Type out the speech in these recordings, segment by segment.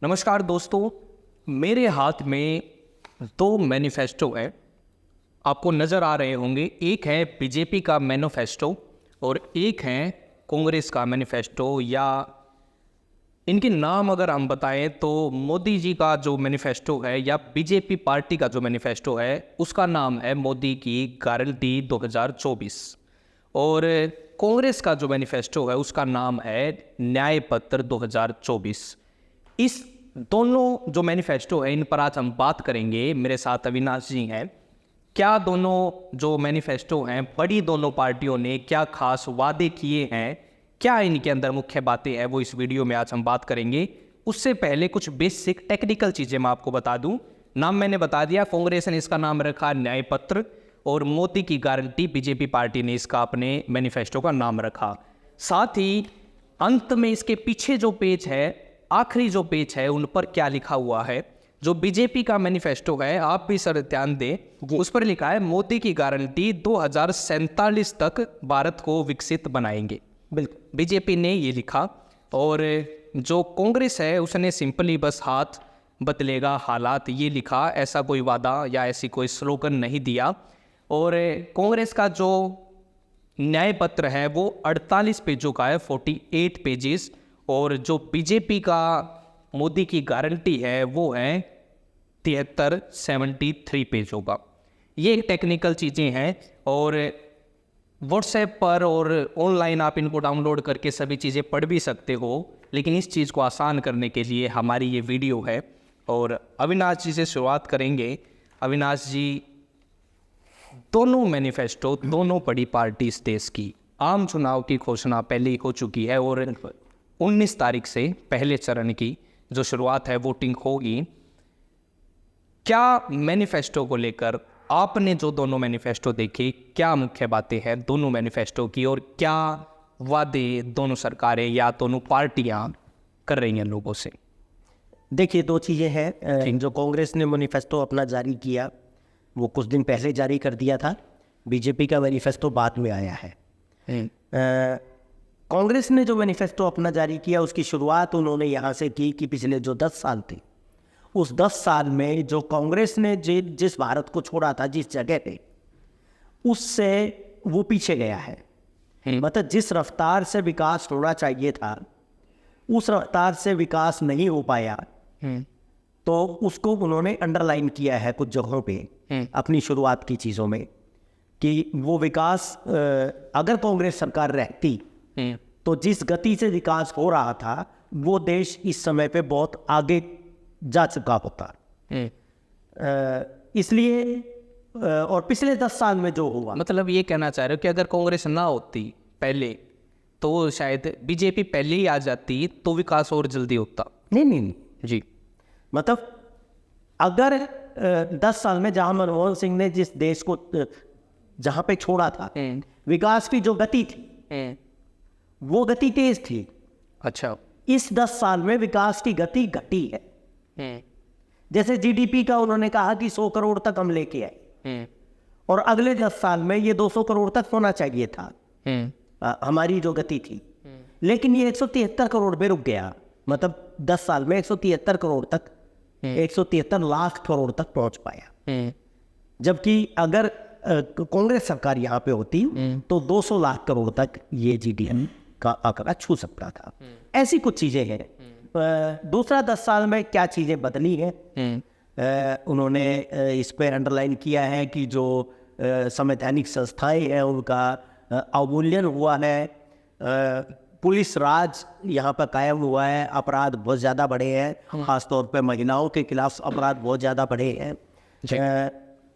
नमस्कार दोस्तों, मेरे हाथ में दो मैनिफेस्टो है। आपको नज़र आ रहे होंगे, एक है बीजेपी का मैनिफेस्टो और एक है कांग्रेस का मैनिफेस्टो, या इनके नाम अगर हम बताएं तो मोदी जी का जो मैनिफेस्टो है या बीजेपी पार्टी का जो मैनिफेस्टो है उसका नाम है मोदी की गारंटी 2024 और कांग्रेस का जो मैनिफेस्टो है उसका नाम है न्याय पत्र 2024। इस दोनों जो मैनिफेस्टो है इन पर आज हम बात करेंगे। मेरे साथ अविनाश जी हैं। क्या दोनों जो मैनिफेस्टो हैं, बड़ी दोनों पार्टियों ने क्या खास वादे किए हैं, क्या इनके अंदर मुख्य बातें हैं, वो इस वीडियो में आज हम बात करेंगे। उससे पहले कुछ बेसिक टेक्निकल चीज़ें मैं आपको बता दूं। नाम मैंने बता दिया, कांग्रेस ने इसका नाम रखा न्याय पत्र और मोदी की गारंटी बीजेपी पार्टी ने इसका अपने मैनिफेस्टो का नाम रखा। साथ ही अंत में इसके पीछे जो पेज है, आखिरी जो पेज है, उन पर क्या लिखा हुआ है। जो बीजेपी का मैनिफेस्टो है, आप भी सर ध्यान दें, उस पर लिखा है मोदी की गारंटी 2047 तक भारत को विकसित बनाएंगे। बिल्कुल बीजेपी ने ये लिखा। और जो कांग्रेस है उसने सिंपली बस हाथ बदलेगा हालात ये लिखा। ऐसा कोई वादा या ऐसी कोई स्लोगन नहीं दिया। और कांग्रेस का जो न्याय पत्र है वो 48 पेजों का है, 48 पेजेस। और जो बीजेपी का मोदी की गारंटी है वो है 73 पेजों का। ये टेक्निकल चीज़ें हैं और व्हाट्सएप पर और ऑनलाइन आप इनको डाउनलोड करके सभी चीज़ें पढ़ भी सकते हो, लेकिन इस चीज़ को आसान करने के लिए हमारी ये वीडियो है। और अविनाश जी से शुरुआत करेंगे। अविनाश जी, दोनों मैनिफेस्टो, दोनों बड़ी पार्टी इस देश की, आम चुनाव की घोषणा पहले ही हो चुकी है और 19 तारीख से पहले चरण की जो शुरुआत है वोटिंग होगी। क्या मैनिफेस्टो को लेकर आपने जो दोनों मैनिफेस्टो देखे, क्या मुख्य बातें हैं दोनों मैनिफेस्टो की और क्या वादे दोनों सरकारें या दोनों पार्टियां कर रही हैं लोगों से? देखिए, दो चीज़ें हैं। जो कांग्रेस ने मैनिफेस्टो अपना जारी किया वो कुछ दिन पहले जारी कर दिया था। बीजेपी का मैनिफेस्टो बाद में आया है। कांग्रेस ने जो मैनिफेस्टो अपना जारी किया उसकी शुरुआत उन्होंने यहाँ से की कि पिछले जो 10 साल थे, उस 10 साल में जो कांग्रेस ने जिस भारत को छोड़ा था, जिस जगह पे, उससे वो पीछे गया है। मतलब जिस रफ्तार से विकास होना चाहिए था उस रफ्तार से विकास नहीं हो पाया। तो उसको उन्होंने अंडरलाइन किया है कुछ जगहों पे अपनी शुरुआत की चीज़ों में कि वो विकास अगर कांग्रेस सरकार रहती तो जिस गति से विकास हो रहा था वो देश इस समय पे बहुत आगे जा चुका होता। इसलिए और पिछले 10 साल में जो हुआ, मतलब ये कहना चाह रहे हो कि अगर कांग्रेस ना होती पहले तो शायद बीजेपी पहले ही आ जाती तो विकास और जल्दी होता? नहीं जी, मतलब अगर 10 साल में जहां मनमोहन सिंह ने जिस देश को जहां पे छोड़ा था, विकास की जो गति थी वो गति तेज थी। अच्छा, इस 10 साल में विकास की गति घटी है। जैसे जीडीपी का उन्होंने कहा कि 100 करोड़ तक हम लेके आए और अगले 10 साल में ये 200 करोड़ तक होना चाहिए था, हमारी जो गति थी। लेकिन ये 173 करोड़ पे रुक गया। मतलब 10 साल में 173 करोड़ तक, 173 लाख करोड़ तक पहुंच पाया। जबकि अगर कांग्रेस सरकार यहाँ पे होती तो 200 लाख करोड़ तक ये जीडीपी का आंकड़ा छू सकता था। ऐसी कुछ चीजें हैं। दूसरा 10 साल में क्या चीजें बदली हैं, उन्होंने इस पे अंडरलाइन किया है कि जो संवैधानिक संस्थाएं हैं उनका अवमूल्यन हुआ है। पुलिस राज यहाँ पर कायम हुआ है। अपराध बहुत ज़्यादा बढ़े हैं, खासतौर पे महिलाओं के खिलाफ अपराध बहुत ज़्यादा बढ़े हैं।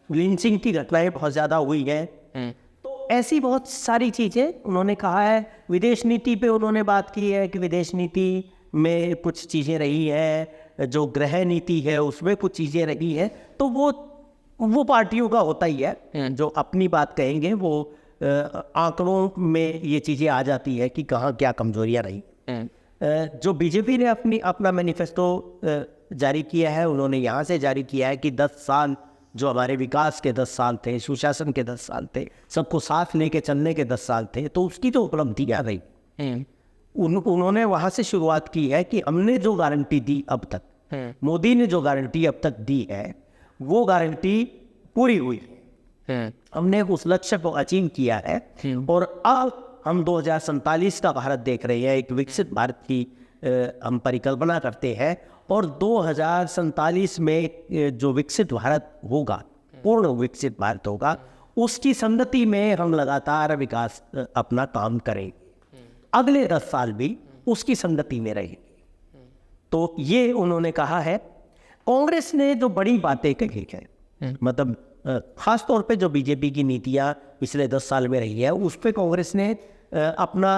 लिंचिंग की घटनाएं बहुत ज़्यादा हुई हैं। तो ऐसी बहुत सारी चीज़ें उन्होंने कहा है। विदेश नीति पे उन्होंने बात की है कि विदेश नीति में कुछ चीज़ें रही हैं, जो गृह नीति है उसमें कुछ चीज़ें रही हैं। तो वो पार्टियों का होता ही है, जो अपनी बात कहेंगे वो आंकड़ों में ये चीज़ें आ जाती है कि कहाँ क्या कमजोरियाँ रही। जो बीजेपी ने अपना मैनिफेस्टो जारी किया है, उन्होंने यहाँ से जारी किया है कि 10 साल जो हमारे विकास के 10 साल थे, सुशासन के 10 साल थे, सबको साथ लेके चलने के 10 साल थे, तो उसकी जो उपलब्धियाँ रही उन्होंने वहाँ से शुरुआत की है कि हमने जो गारंटी दी अब तक मोदी ने जो गारंटी अब तक दी है वो गारंटी पूरी हुई है। हमने उस लक्ष्य को अचीव किया है और अब हम 2047 का भारत देख रहे हैं, एक विकसित भारत की हम परिकल्पना करते हैं और 2047 में जो विकसित भारत होगा, पूर्ण विकसित भारत होगा, उसकी संगति में हम लगातार विकास अपना काम करेंगे। अगले 10 साल भी उसकी संगति में रहेंगे। तो ये उन्होंने कहा है। कांग्रेस ने जो बड़ी बातें कही है, मतलब खास तौर पे जो बीजेपी की नीतियां पिछले 10 साल में रही है, उस पे कांग्रेस ने अपना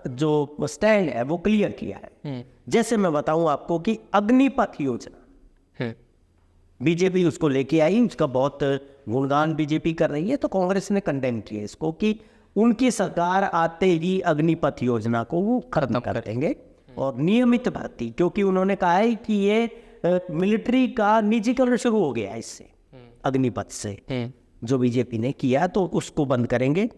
जो स्टैंड है वो क्लियर किया है। जैसे मैं बताऊं आपको कि अग्निपथ योजना, बीजेपी उसको लेके आई, उसका बहुत गुणगान बीजेपी कर रही है, तो कांग्रेस ने कंडेम किया इसको कि उनकी सरकार आते ही अग्निपथ योजना को वो खत्म कर देंगे और नियमित भर्ती, क्योंकि उन्होंने कहा है कि ये मिलिट्री का निजीकरण शुरू हो गया इससे, अग्निपथ से जो बीजेपी ने किया, तो उसको बंद करेंगे।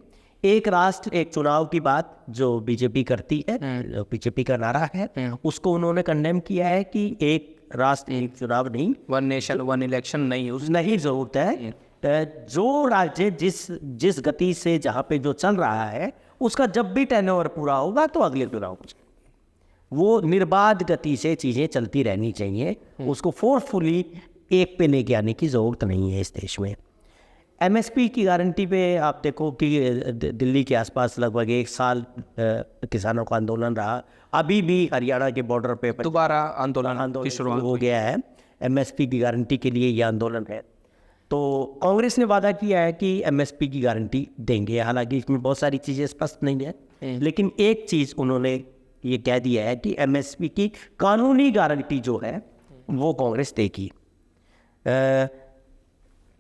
एक राष्ट्र एक चुनाव की बात जो बीजेपी करती है, बीजेपी का नारा है, उसको उन्होंने कंडेम किया है कि एक राष्ट्र एक चुनाव नहीं, वन नेशन वन इलेक्शन नहीं जरूरत है। जो राज्य जिस गति से जहाँ पे जो चल रहा है उसका जब भी टेन्योर पूरा होगा तो अगले चुनाव हो जाएंगे। वो निर्बाध गति से चीज़ें चलती रहनी चाहिए, उसको फोर्सफुली एक पे लेके आने की ज़रूरत नहीं है इस देश में। एमएसपी की गारंटी पे आप देखो कि दिल्ली के आसपास लगभग 1 साल किसानों का आंदोलन रहा, अभी भी हरियाणा के बॉर्डर पे दोबारा आंदोलन की शुरुआत हो गया है। एमएसपी की गारंटी के लिए ये आंदोलन है। तो कांग्रेस ने वादा किया है कि एमएसपी की गारंटी देंगे, हालांकि इसमें बहुत सारी चीज़ें स्पष्ट नहीं है, लेकिन एक चीज़ उन्होंने ये कह दिया है कि एमएसपी की कानूनी गारंटी जो है वो कांग्रेस देगी।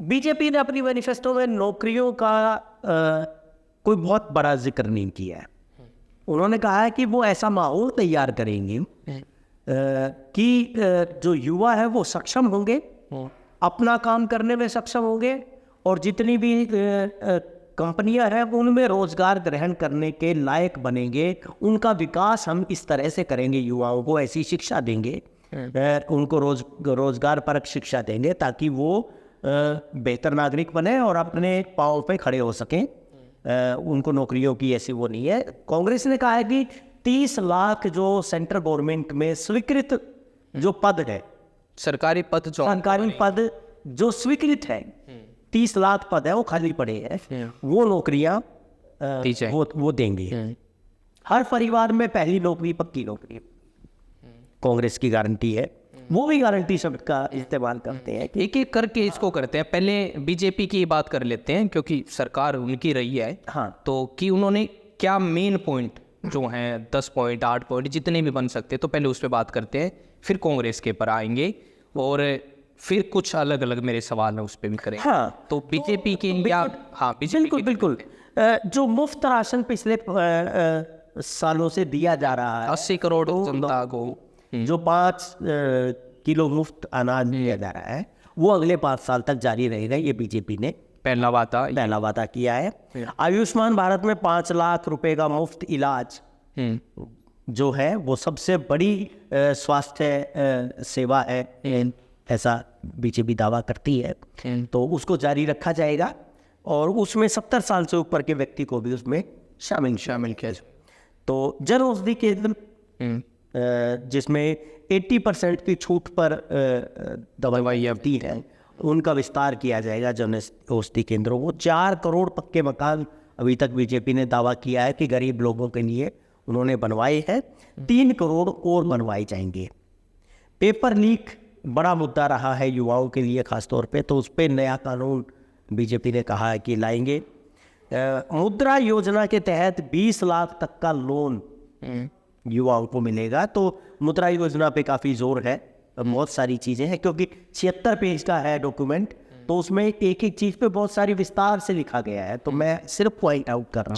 बीजेपी ने अपनी मैनिफेस्टो में नौकरियों का कोई बहुत बड़ा जिक्र नहीं किया है। उन्होंने कहा है कि वो ऐसा माहौल तैयार करेंगे कि जो युवा है वो सक्षम होंगे, अपना काम करने में सक्षम होंगे और जितनी भी कंपनियां हैं उनमें रोजगार ग्रहण करने के लायक बनेंगे। उनका विकास हम इस तरह से करेंगे, युवाओं को ऐसी शिक्षा देंगे, उनको रोजगार परक शिक्षा देंगे ताकि वो बेहतर नागरिक बने और अपने पाँव पे खड़े हो सकें। उनको नौकरियों की ऐसी वो नहीं है। कांग्रेस ने कहा है कि 30 लाख जो सेंट्रल गवर्नमेंट में स्वीकृत जो पद है, सरकारी पद जो स्वीकृत है, 30 लाख पद है वो खाली पड़े हैं, वो नौकरियां वो देंगे। हर परिवार में पहली नौकरी पक्की नौकरी कांग्रेस की गारंटी है। वो भी गारंटी शब्द का इस्तेमाल करते हैं, एक एक करके इसको करते हैं। पहले बीजेपी की बात कर लेते हैं क्योंकि सरकार उनकी रही है। हाँ, तो कि उन्होंने क्या मेन पॉइंट जो हैं 10 पॉइंट 8 पॉइंट जितने भी बन सकते हैं, तो पहले उस पर बात करते हैं, फिर कांग्रेस के पर आएंगे और फिर कुछ अलग अलग मेरे सवाल हैं उस पर भी करेंगे। हाँ, तो बीजेपी के या हाँ बिल्कुल जो मुफ्त राशन पिछले सालों से दिया जा रहा है 80 करोड़ जनता को, जो 5 किलो मुफ्त अनाज दिया जा रहा है, वो अगले 5 साल तक जारी रहेगा। ये बीजेपी ने पहला वादा किया है। आयुष्मान भारत में 5 लाख रुपए का मुफ्त इलाज जो है वो सबसे बड़ी स्वास्थ्य सेवा है, ऐसा बीजेपी दावा करती है। तो उसको जारी रखा जाएगा और उसमें 70 साल से ऊपर के व्यक्ति को भी उसमें शामिल किया जाए। तो जन औषधि केंद्र जिसमें 80% की छूट पर दवाई आती है, उनका विस्तार किया जाएगा जन औषधि केंद्रों को। 4 करोड़ पक्के मकान अभी तक बीजेपी ने दावा किया है कि गरीब लोगों के लिए उन्होंने बनवाए हैं, 3 करोड़ और बनवाए जाएंगे। पेपर लीक बड़ा मुद्दा रहा है युवाओं के लिए खास तौर पे, तो उस पर नया कानून बीजेपी ने कहा है कि लाएंगे। मुद्रा योजना के तहत 20 लाख तक का लोन युवाओं को मिलेगा। तो मुद्रा योजना पे काफ़ी जोर है, बहुत सारी चीज़ें हैं क्योंकि 76 पेज का है डॉक्यूमेंट, तो उसमें एक एक चीज़ पे बहुत सारी विस्तार से लिखा गया है। तो मैं सिर्फ पॉइंट आउट कर रहा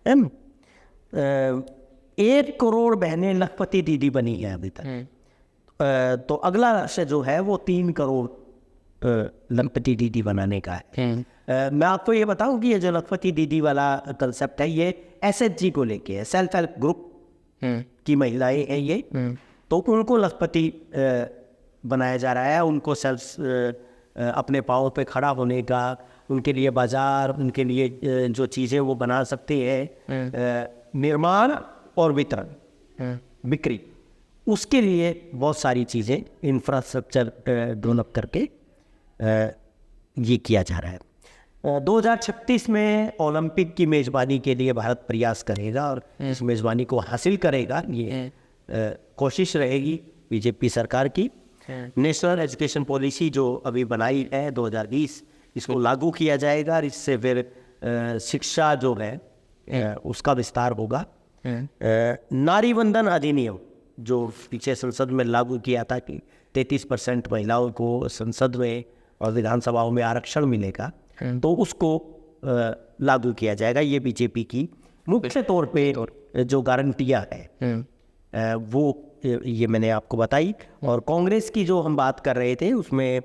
हूँ। 1 करोड़ बहनें लखपति दीदी बनी है अभी तक। तो अगला लक्ष्य जो है वो 3 करोड़ लखपति दीदी बनाने का है। मैं आपको ये बताऊं कि ये जो लखपति दीदी वाला कंसेप्ट है ये SHG को लेके है, सेल्फ हेल्प ग्रुप की महिलाएं हैं ये, तो उनको लखपति बनाया जा रहा है, उनको अपने पाँव पे खड़ा होने का, उनके लिए बाजार, उनके लिए जो चीज़ें वो बना सकते हैं, निर्माण और वितरण, बिक्री, उसके लिए बहुत सारी चीज़ें इंफ्रास्ट्रक्चर डेवलप करके ये किया जा रहा है। 2036 में ओलंपिक की मेज़बानी के लिए भारत प्रयास करेगा और इस मेज़बानी को हासिल करेगा, ये कोशिश रहेगी बीजेपी सरकार की। नेशनल एजुकेशन पॉलिसी जो अभी बनाई है 2020, इसको लागू किया जाएगा और इससे फिर शिक्षा जो है उसका विस्तार होगा। नारी वंदन अधिनियम जो पीछे संसद में लागू किया था कि 33% महिलाओं को संसद में और विधानसभाओं में आरक्षण मिलेगा, तो उसको लागू किया जाएगा। ये बीजेपी की मुख्य तौर पे जो गारंटियां हैं वो ये मैंने आपको बताई। और कांग्रेस की जो हम बात कर रहे थे उसमें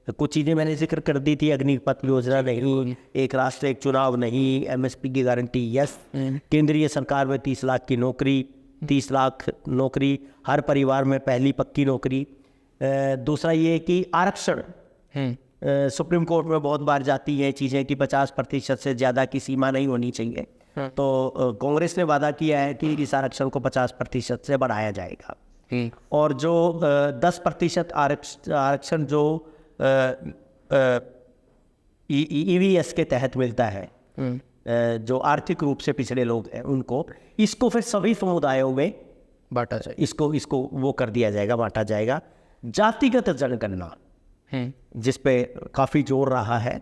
कुछ चीज़ें मैंने जिक्र कर दी थी, अग्निपथ योजना नहीं, एक राष्ट्र एक चुनाव नहीं, एमएसपी की गारंटी यस, केंद्रीय सरकार में 30 लाख की नौकरी, 30 लाख नौकरी, हर परिवार में पहली पक्की नौकरी। दूसरा ये कि आरक्षण, सुप्रीम कोर्ट में बहुत बार जाती है चीज़ें कि 50% से ज़्यादा की सीमा नहीं होनी चाहिए, तो कांग्रेस ने वादा किया है कि इस आरक्षण को 50% से बढ़ाया जाएगा। और जो 10% आरक्षण जो ईवीएस के तहत मिलता है, जो आर्थिक रूप से पिछड़े लोग हैं उनको, इसको फिर सभी समुदायों में बांटा जाए, इसको वो कर दिया जाएगा, बांटा जाएगा। जातिगत जनगणना जिस पे काफ़ी जोर रहा है,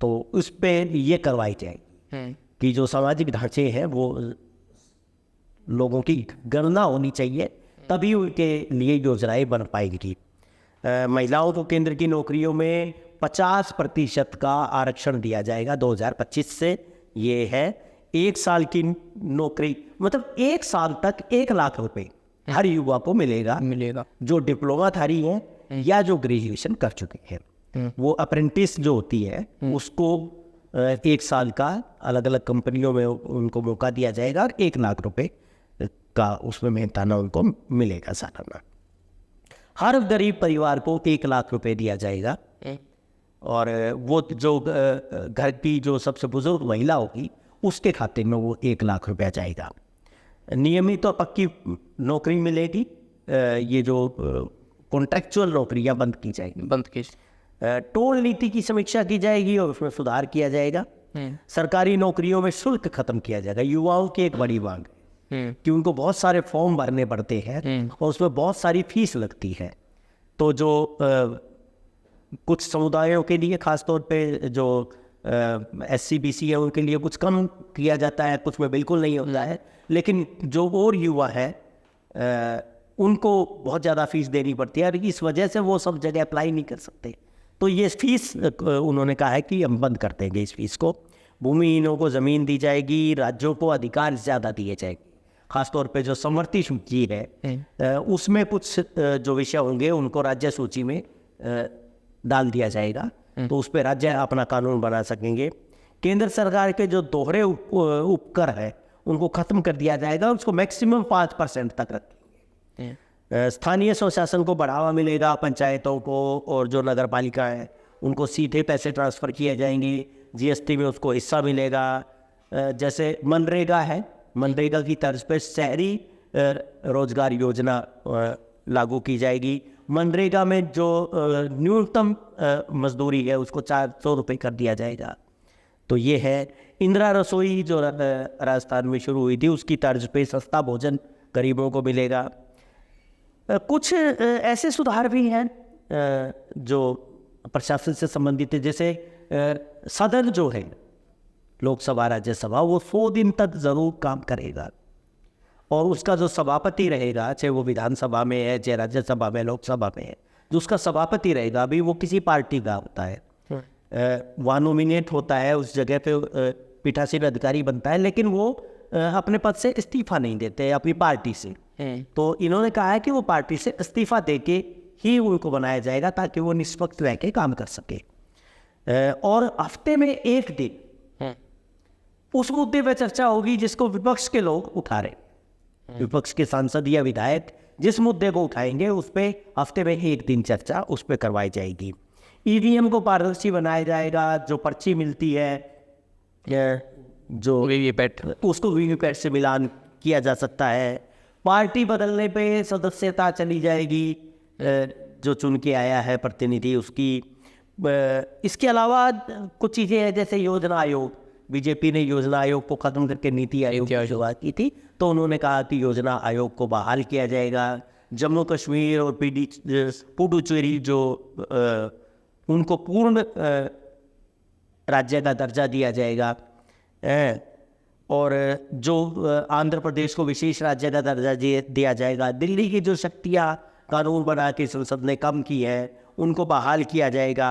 तो उस पे ये करवाई जाएगी कि जो सामाजिक ढांचे हैं वो लोगों की गणना होनी चाहिए, तभी उनके लिए योजनाएं बन पाएगी। महिलाओं को केंद्र की नौकरियों में 50% का आरक्षण दिया जाएगा 2025 से। ये है 1 साल की नौकरी, मतलब 1 साल तक 1 लाख रुपए हर युवा को मिलेगा जो डिप्लोमाधारी हैं या जो ग्रेजुएशन कर चुके हैं। वो अप्रेंटिस जो होती है उसको 1 साल का अलग अलग कंपनियों में उनको मौका दिया जाएगा और 1 लाख रुपए का उसमें मेहनताना उनको मिलेगा सालाना। हर गरीब परिवार को 1 लाख रुपए दिया जाएगा और वो जो घर की जो सबसे बुजुर्ग महिला होगी उसके खाते में वो 1 लाख रुपया जाएगा। नियमित तो पक्की नौकरी मिलेगी, ये जो कॉन्ट्रैक्चुअल नौकरियां बंद की टोल नीति की समीक्षा की जाएगी और उसमें सुधार किया जाएगा। सरकारी नौकरियों में शुल्क खत्म किया जाएगा। युवाओं की एक बड़ी मांग है कि उनको बहुत सारे फॉर्म भरने पड़ते हैं और उसमें बहुत सारी फीस लगती है, तो जो कुछ समुदायों के लिए खासतौर पे जो SC/BC है उनके लिए कुछ कम किया जाता है, कुछ में बिल्कुल नहीं होता है, लेकिन जो और युवा है उनको बहुत ज़्यादा फीस देनी पड़ती है और इस वजह से वो सब जगह अप्लाई नहीं कर सकते। तो ये फीस उन्होंने कहा है कि हम बंद कर देंगे इस फीस को। भूमिहीनों को ज़मीन दी जाएगी, राज्यों को अधिकार ज़्यादा दिए जाएंगे, खासतौर पे जो समवर्ती सूची है उसमें कुछ जो विषय होंगे उनको राज्य सूची में डाल दिया जाएगा, तो उस पर राज्य अपना कानून बना सकेंगे। केंद्र सरकार के जो दोहरे उपकर है उनको ख़त्म कर दिया जाएगा, उसको मैक्सिमम 5% तक रखेंगे। स्थानीय स्वशासन को बढ़ावा मिलेगा, पंचायतों को और जो नगर पालिका है उनको सीधे पैसे ट्रांसफ़र किए जाएंगे, GST में उसको हिस्सा मिलेगा। जैसे मनरेगा है, मनरेगा की तर्ज पर शहरी रोजगार योजना लागू की जाएगी। मनरेगा में जो न्यूनतम मजदूरी है उसको 400 रुपये कर दिया जाएगा। तो ये है इंदिरा रसोई जो राजस्थान में शुरू हुई थी, उसकी तर्ज पे सस्ता भोजन गरीबों को मिलेगा। कुछ ऐसे सुधार भी हैं जो प्रशासन से संबंधित है, जैसे सदन जो है लोकसभा राज्यसभा वो 100 दिन तक ज़रूर काम करेगा और उसका जो सभापति रहेगा, चाहे वो विधानसभा में है चाहे राज्यसभा में लोकसभा में है, जो उसका सभापति रहेगा अभी वो किसी पार्टी का होता है, वहाँ नॉमिनेट होता है, उस जगह पे पीठासीन अधिकारी बनता है, लेकिन वो अपने पद से इस्तीफा नहीं देते अपनी पार्टी से। तो इन्होंने कहा है कि वो पार्टी से इस्तीफा देके ही उनको बनाया जाएगा ताकि वो निष्पक्ष रह के काम कर सके। और हफ्ते में 1 दिन उस मुद्दे पर चर्चा होगी जिसको विपक्ष के लोग उठा रहे, विपक्ष के सांसद या विधायक जिस मुद्दे को उठाएंगे उस पे हफ्ते में एक दिन चर्चा उस पे करवाई जाएगी। ईवीएम को पारदर्शी बनाया जाएगा, जो पर्ची मिलती है जो वीवीपैट उसको वीवीपैट से मिलान किया जा सकता है। पार्टी बदलने पे सदस्यता चली जाएगी, जो चुन के आया है प्रतिनिधि उसकी। इसके अलावा कुछ चीज़ें हैं जैसे योजना आयोग, बीजेपी ने योजना आयोग को खत्म करके नीति आयोग की शुरुआत की थी, तो उन्होंने कहा कि योजना आयोग को बहाल किया जाएगा। जम्मू कश्मीर और पुडुचेरी जो उनको पूर्ण राज्य का दर्जा दिया जाएगा, और जो आंध्र प्रदेश को विशेष राज्य का दर्जा दिया जाएगा। दिल्ली की जो शक्तियाँ कानून बना के संसद ने कम की है उनको बहाल किया जाएगा।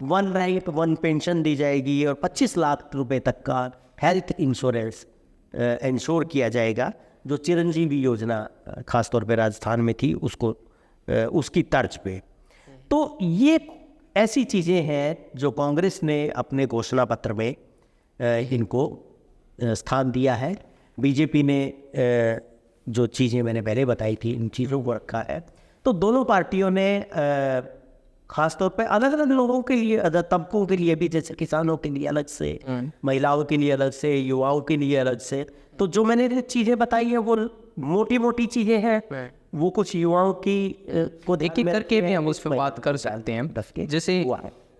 1 रैंक 1 पेंशन दी जाएगी और 25 लाख रुपए तक का हेल्थ इंश्योरेंस इंश्योर किया जाएगा, जो चिरंजीवी योजना खासतौर पे राजस्थान में थी उसको उसकी तर्ज पे। तो ये ऐसी चीज़ें हैं जो कांग्रेस ने अपने घोषणा पत्र में इनको स्थान दिया है। बीजेपी ने जो चीज़ें मैंने पहले बताई थी इन चीज़ों को रखा है। तो दोनों पार्टियों ने खासतौर पे अलग अलग लोगों के लिए, अलग तबकों के लिए भी, जैसे किसानों के लिए अलग से, महिलाओं के लिए अलग से, युवाओं के लिए अलग से। तो जो मैंने चीज़ें बताई हैं वो मोटी मोटी चीज़ें हैं, वो कुछ युवाओं की को एक एक करके भी हम उस पर बात कर सकते हैं। जैसे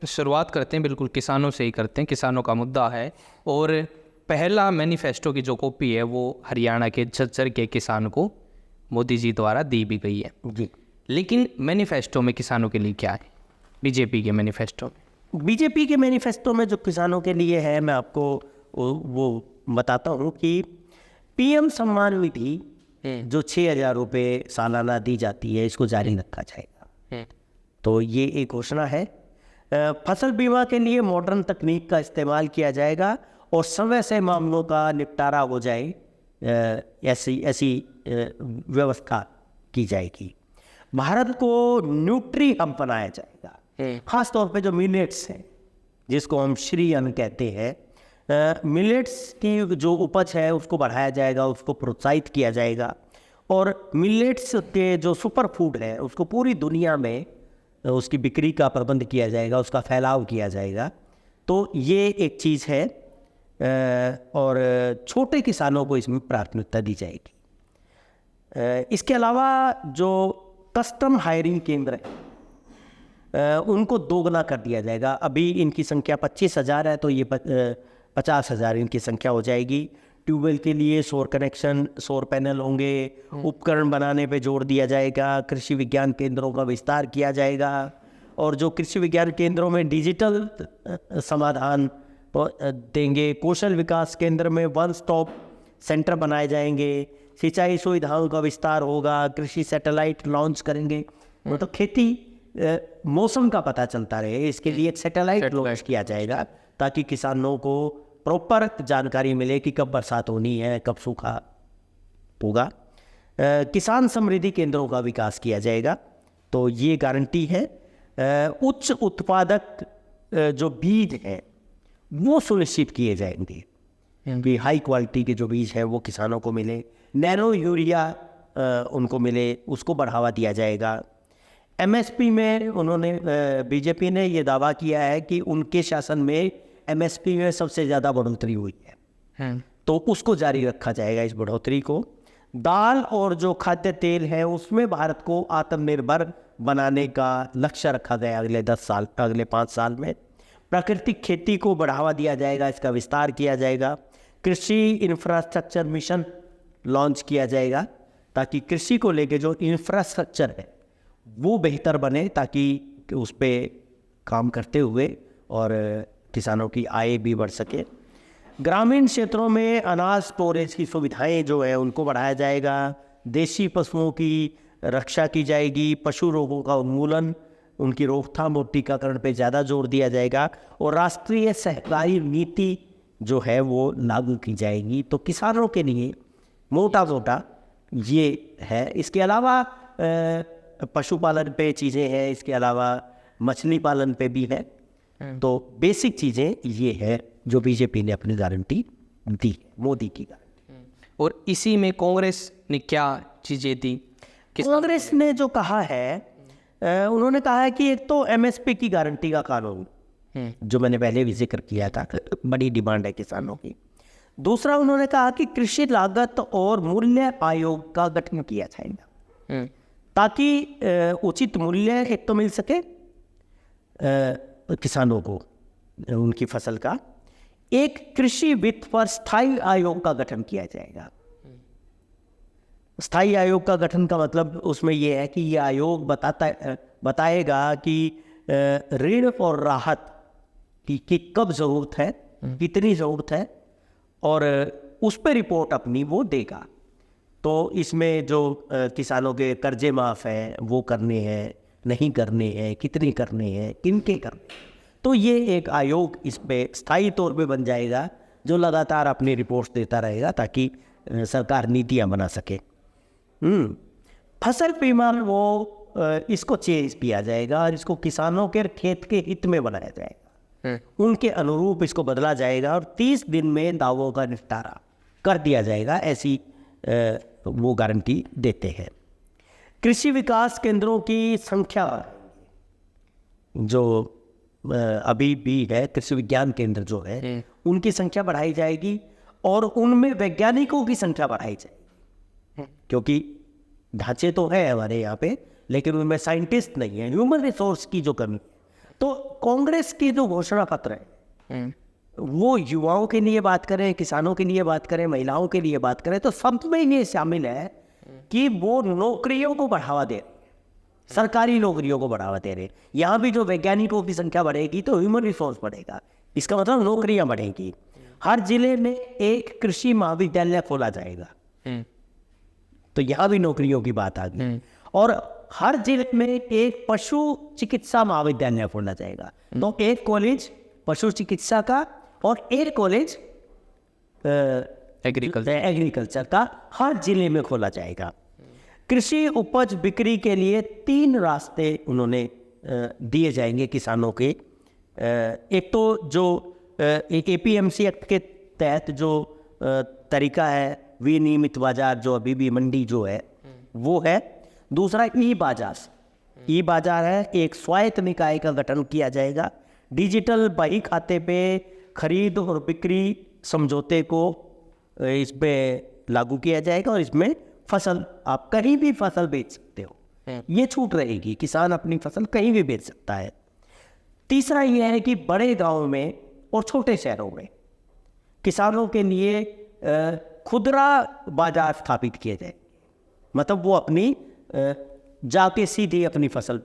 शुरुआत करते हैं, बिल्कुल किसानों से ही करते हैं, किसानों का मुद्दा है। और पहला मैनिफेस्टो की जो कॉपी है वो हरियाणा के झज्जर के किसान को मोदी जी द्वारा दी भी गई है जी। लेकिन मैनिफेस्टो में किसानों के लिए क्या है? बीजेपी के मैनिफेस्टो में, बीजेपी के मैनिफेस्टो में जो किसानों के लिए है, मैं आपको वो बताता हूँ कि पीएम सम्मान निधि जो 6,000 रुपये सालाना दी जाती है, इसको जारी रखा जाएगा। तो ये एक घोषणा है। फसल बीमा के लिए मॉडर्न तकनीक का इस्तेमाल किया जाएगा और समय से मामलों का निपटारा हो जाए, ऐसी व्यवस्था की जाएगी। भारत को न्यूट्री हब बनाया जाएगा, खास तौर पे जो मिलेट्स हैं, जिसको हम श्री अन्न कहते हैं। मिलेट्स की जो उपज है उसको बढ़ाया जाएगा, उसको प्रोत्साहित किया जाएगा। और मिलेट्स के जो सुपर फूड है उसको पूरी दुनिया में उसकी बिक्री का प्रबंध किया जाएगा, उसका फैलाव किया जाएगा। तो ये एक चीज़ है। और छोटे किसानों को इसमें प्राथमिकता दी जाएगी। इसके अलावा जो कस्टम हायरिंग केंद्र है उनको दोगुना कर दिया जाएगा। अभी इनकी संख्या 25,000 है, तो ये 50,000 इनकी संख्या हो जाएगी। ट्यूबवेल के लिए सौर कनेक्शन, सौर पैनल होंगे। उपकरण बनाने पे जोर दिया जाएगा। कृषि विज्ञान केंद्रों का विस्तार किया जाएगा और जो कृषि विज्ञान केंद्रों में डिजिटल समाधान देंगे। कौशल विकास केंद्र में 1 स्टॉप सेंटर बनाए जाएंगे। सिंचाई सुविधाओं का विस्तार होगा। कृषि सैटेलाइट लॉन्च करेंगे, मतलब खेती मौसम का पता चलता रहे, इसके लिए एक सैटेलाइट लॉन्च किया जाएगा ताकि किसानों को प्रॉपर जानकारी मिले कि कब बरसात होनी है, कब सूखा होगा। किसान समृद्धि केंद्रों का विकास किया जाएगा। तो ये गारंटी है। उच्च उत्पादक जो बीज हैं वो सुनिश्चित किए जाएंगे कि हाई क्वालिटी के जो बीज हैं वो किसानों को मिले। नैनो यूरिया उनको मिले, उसको बढ़ावा दिया जाएगा। एमएसपी में उन्होंने बीजेपी ने ये दावा किया है कि उनके शासन में एमएसपी में सबसे ज़्यादा बढ़ोतरी हुई है, तो उसको जारी रखा जाएगा, इस बढ़ोतरी को। दाल और जो खाद्य तेल है उसमें भारत को आत्मनिर्भर बनाने का लक्ष्य रखा गया अगले 5 साल में। प्राकृतिक खेती को बढ़ावा दिया जाएगा, इसका विस्तार किया जाएगा। कृषि इंफ्रास्ट्रक्चर मिशन लॉन्च किया जाएगा ताकि कृषि को लेके जो इंफ्रास्ट्रक्चर है वो बेहतर बने, ताकि उस पर काम करते हुए और किसानों की आय भी बढ़ सके। ग्रामीण क्षेत्रों में अनाज स्टोरेज की सुविधाएं जो है उनको बढ़ाया जाएगा। देशी पशुओं की रक्षा की जाएगी। पशु रोगों का उन्मूलन, उनकी रोकथाम और टीकाकरण पे ज़्यादा जोर दिया जाएगा। और राष्ट्रीय सहकारी नीति जो है वो लागू की जाएगी। तो किसानों के लिए मोटा मोटा ये है। इसके अलावा पशुपालन पे चीज़ें हैं, इसके अलावा मछली पालन पे भी है। तो बेसिक चीज़ें ये है जो बीजेपी ने अपनी गारंटी दी, मोदी की गारंटी। और इसी में कांग्रेस ने क्या चीज़ें दी? कांग्रेस ने जो कहा है, उन्होंने कहा है कि एक तो एमएसपी की गारंटी का कानून, जो मैंने पहले भी जिक्र किया था, बड़ी डिमांड है किसानों की। दूसरा उन्होंने कहा कि कृषि लागत और मूल्य आयोग का गठन किया जाएगा ताकि उचित मूल्य एक तो मिल सके किसानों को उनकी फसल का। एक कृषि वित्त पर स्थायी आयोग का गठन किया जाएगा। स्थायी आयोग का गठन का मतलब उसमें यह है कि यह आयोग बताएगा कि ऋण और राहत की कब ज़रूरत है, कितनी ज़रूरत है, और उस पर रिपोर्ट अपनी वो देगा। तो इसमें जो किसानों के कर्जे माफ़ हैं वो करने हैं, नहीं करने हैं, कितने करने हैं, किनके करने हैं, तो ये एक आयोग इस पे स्थायी तौर पे बन जाएगा जो लगातार अपनी रिपोर्ट्स देता रहेगा ताकि सरकार नीतियाँ बना सके। फसल बीमा वो इसको चेंज किया जाएगा और इसको किसानों के खेत के हित में बनाया जाएगा, उनके अनुरूप इसको बदला जाएगा और 30 दिन में दावों का निपटारा कर दिया जाएगा, ऐसी वो गारंटी देते हैं। कृषि विकास केंद्रों की संख्या जो अभी भी है, कृषि विज्ञान केंद्र जो है उनकी संख्या बढ़ाई जाएगी और उनमें वैज्ञानिकों की संख्या बढ़ाई जाएगी, क्योंकि ढांचे तो है हमारे यहाँ पे लेकिन उनमें साइंटिस्ट नहीं है, ह्यूमन रिसोर्स की जो कमी। तो कांग्रेस की जो घोषणा पत्र है वो युवाओं के लिए बात करें, किसानों के लिए बात करें, महिलाओं के लिए बात करें, तो सब में ये शामिल है कि वो नौकरियों को बढ़ावा दे, सरकारी नौकरियों को बढ़ावा दे रहे। यहाँ भी जो वैज्ञानिकों की संख्या बढ़ेगी तो ह्यूमन रिसोर्स बढ़ेगा, इसका मतलब नौकरियां बढ़ेंगी। हर जिले में एक कृषि महाविद्यालय खोला जाएगा, तो यहाँ भी नौकरियों की बात आ गई। और हर जिले में एक पशु चिकित्सा महाविद्यालय खोला जाएगा, तो एक कॉलेज पशु चिकित्सा का और एक कॉलेज एग्रीकल्चर का हर जिले में खोला जाएगा। कृषि उपज बिक्री के लिए 3 रास्ते उन्होंने दिए जाएंगे किसानों के। एक तो जो एक एपीएमसी एक्ट के तहत जो तरीका है विनियमित बाजार, जो अभी भी मंडी जो है वो है। दूसरा ई बाजार है, एक स्वायत्त निकाय का गठन किया जाएगा। डिजिटल बही खाते पे खरीद और बिक्री समझौते को इस पे लागू किया जाएगा और इसमें फसल आप कहीं भी फसल बेच सकते हो, ये छूट रहेगी, किसान अपनी फसल कहीं भी बेच सकता है। तीसरा यह है कि बड़े गांव में और छोटे शहरों में किसानों के लिए खुदरा बाजार स्थापित किए जाए, मतलब वो अपनी जाके सीधे अपनी फसल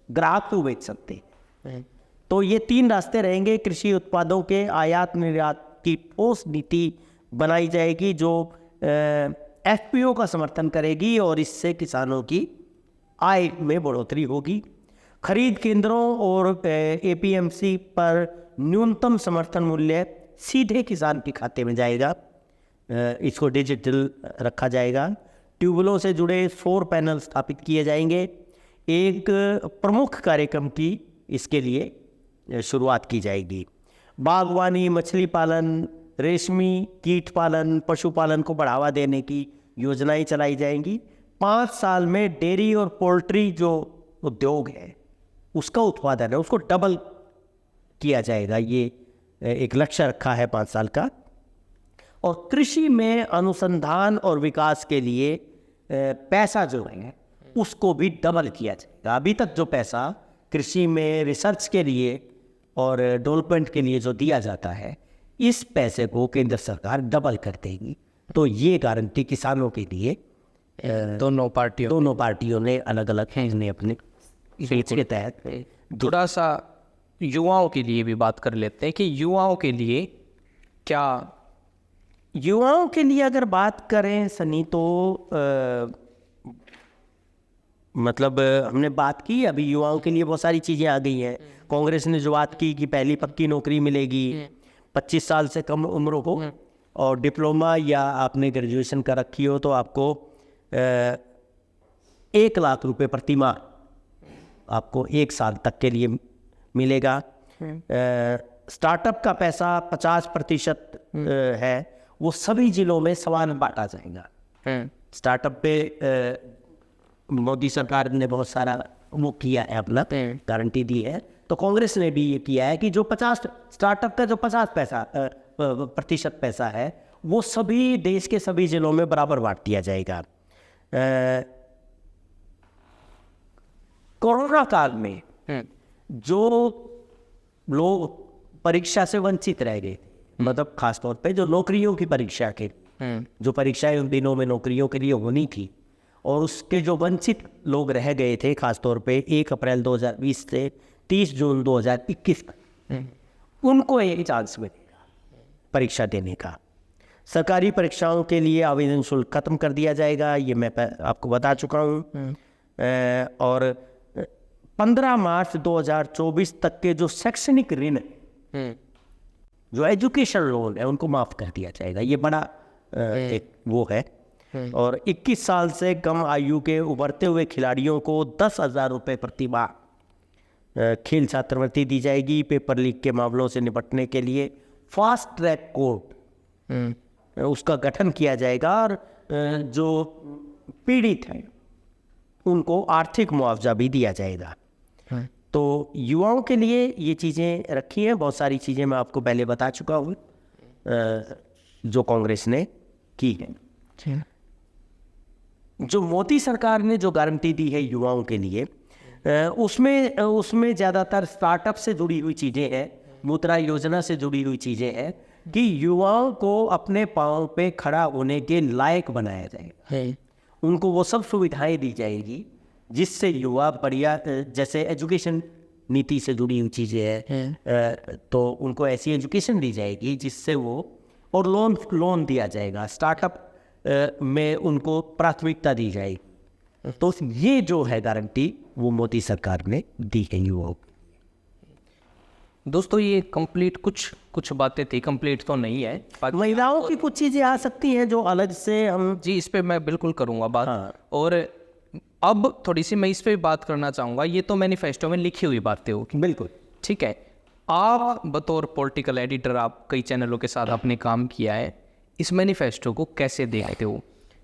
ग्राहक को बेच सकते हैं। तो ये 3 रास्ते रहेंगे। कृषि उत्पादों के आयात निर्यात की ठोस नीति बनाई जाएगी जो एफपीओ का समर्थन करेगी और इससे किसानों की आय में बढ़ोतरी होगी। खरीद केंद्रों और एपीएमसी पर न्यूनतम समर्थन मूल्य सीधे किसान के खाते में जाएगा, इसको डिजिटल रखा जाएगा। ट्यूबवेलों से जुड़े सौर पैनल स्थापित किए जाएंगे। एक प्रमुख कार्यक्रम की इसके लिए शुरुआत की जाएगी। बागवानी, मछली पालन, रेशमी कीट पालन, पशुपालन को बढ़ावा देने की योजनाएं चलाई जाएंगी। 5 साल में डेयरी और पोल्ट्री जो उद्योग है उसका उत्पादन है उसको डबल किया जाएगा, ये एक लक्ष्य रखा है 5 साल का। और कृषि में अनुसंधान और विकास के लिए पैसा जो है उसको भी डबल किया जाएगा। अभी तक जो पैसा कृषि में रिसर्च के लिए और डेवलपमेंट के लिए जो दिया जाता है, इस पैसे को केंद्र सरकार डबल कर देगी। तो ये गारंटी किसानों के लिए दोनों पार्टियों ने अलग अलग ने अपने के तहत। थोड़ा सा युवाओं के लिए भी बात कर लेते हैं कि युवाओं के लिए क्या, युवाओं के लिए अगर बात करें सनी तो मतलब हमने बात की, अभी युवाओं के लिए बहुत सारी चीज़ें आ गई हैं। कांग्रेस ने जो बात की कि पहली पक्की नौकरी मिलेगी 25 साल से कम उम्र हो और डिप्लोमा या आपने ग्रेजुएशन कर रखी हो तो आपको 1 लाख रुपए प्रति माह आपको 1 साल तक के लिए मिलेगा। स्टार्टअप का पैसा 50% है, वो सभी जिलों में समान बांटा जाएगा। स्टार्टअप पे मोदी सरकार ने बहुत सारा वो किया है, अपना गारंटी दी है। तो कांग्रेस ने भी ये किया है कि जो 50 स्टार्टअप का जो 50% पैसा है वो सभी देश के सभी जिलों में बराबर बांट दिया जाएगा। कोरोना काल में जो लोग परीक्षा से वंचित रह गए, मतलब खासतौर पे जो नौकरियों की परीक्षा के जो परीक्षाएं उन दिनों में नौकरियों के लिए होनी थी, और उसके जो वंचित लोग रह गए थे, खासतौर पे 1 अप्रैल 2020 से 30 जून 2021 तक, उनको एक चांस मिलेगा परीक्षा देने का। सरकारी परीक्षाओं के लिए आवेदन शुल्क खत्म कर दिया जाएगा, ये मैं आपको बता चुका हूँ। और 15 मार्च 2024 तक के जो शैक्षणिक ऋण, जो एजुकेशन लोन है, उनको माफ कर दिया जाएगा। ये बड़ा एक वो है। और 21 साल से कम आयु के उभरते हुए खिलाड़ियों को 10,000 रुपये प्रति माह खेल छात्रवृत्ति दी जाएगी। पेपर लीक के मामलों से निपटने के लिए फास्ट ट्रैक कोर्ट उसका गठन किया जाएगा, और जो पीड़ित हैं उनको आर्थिक मुआवजा भी दिया जाएगा। तो युवाओं के लिए ये चीज़ें रखी हैं, बहुत सारी चीज़ें मैं आपको पहले बता चुका हूँ जो कांग्रेस ने की है। जो मोदी सरकार ने जो गारंटी दी है युवाओं के लिए, उसमें ज़्यादातर स्टार्टअप से जुड़ी हुई चीज़ें हैं, मुद्रा योजना से जुड़ी हुई चीज़ें हैं कि युवाओं को अपने पाँव पे खड़ा होने के लायक बनाया जाएगा। उनको वो सब सुविधाएं दी जाएगी जिससे युवा बढ़िया, जैसे एजुकेशन नीति से जुड़ी हुई चीज़ें हैं, तो उनको ऐसी एजुकेशन दी जाएगी जिससे वो, और लोन दिया जाएगा, स्टार्टअप में उनको प्राथमिकता दी जाएगी। तो ये जो है गारंटी वो मोदी सरकार ने दी है युवाओं को। दोस्तों ये कंप्लीट कुछ बातें थी, कंप्लीट तो नहीं है। महिलाओं की कुछ चीज़ें आ सकती हैं जो अलग से हम, जी इस पे मैं बिल्कुल करूँगा बात। हाँ। और अब थोड़ी सी मैं इस पे भी बात करना चाहूँगा। ये तो मैनिफेस्टो में लिखी हुई बातें होगी, बिल्कुल ठीक है। आप बतौर पॉलिटिकल एडिटर, आप कई चैनलों के साथ आपने काम किया है, इस मैनिफेस्टो को कैसे देखते हो?